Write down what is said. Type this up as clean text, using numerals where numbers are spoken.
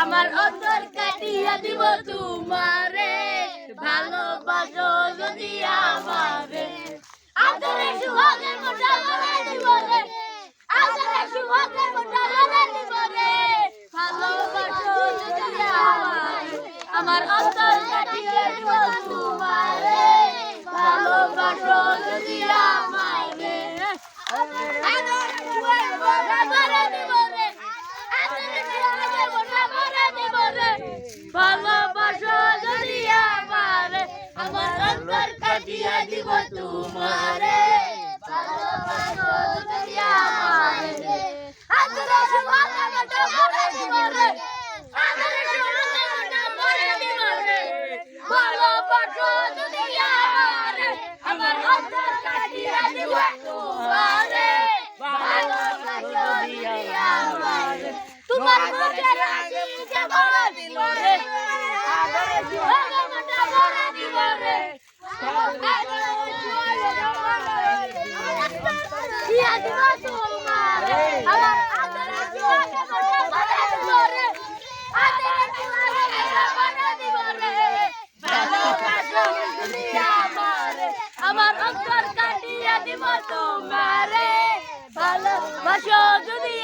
আমার অন্তর কাটিয়া দিব তোমারে, ভালোবাসো যদি আমারে। আদরে সুহাগের মোটা গলায় দিব রে, আদরে সুহাগের মোটা গলায় দিব রে, ভালোবাসো যদি আমারে। আমার অন্তর কাটিয়া দিব তোমারে, ভালোবাসো যদি আমারে। আদরে সুহাগের মোটা গলায় দিব রে, আদরে সুহাগের মোটা গলায় দিব রে, ভালোবাসো যদি আমারে। আমার অন্তর কাটিয়া দিব তোমারে, ভালোবাসো যদি আমারে। আদরে সুহাগের মোটা গলায় দিব রে, আদরে সুহাগের মোটা গলায় দিব রে, ভালোবাসো যদি আমারে। আমার অন্তর কাটিয়া দিব তোমারে, ভালোবাসো যদি আমারে। তোমার মুখের হাসি যেমন দিল রে, আদরে সুহাগের মোটা গলায় দিব রে, দিয়া দিব তোমারে। আমার আদরে সুহাগের মোটা গলায় দিব রে, আদরে সুহাগের মোটা গলায় দিব রে, ভালোবাসো যদি আমারে। আমার অন্তর কাটিয়া দিব তোমারে, ভালোবাসো যদি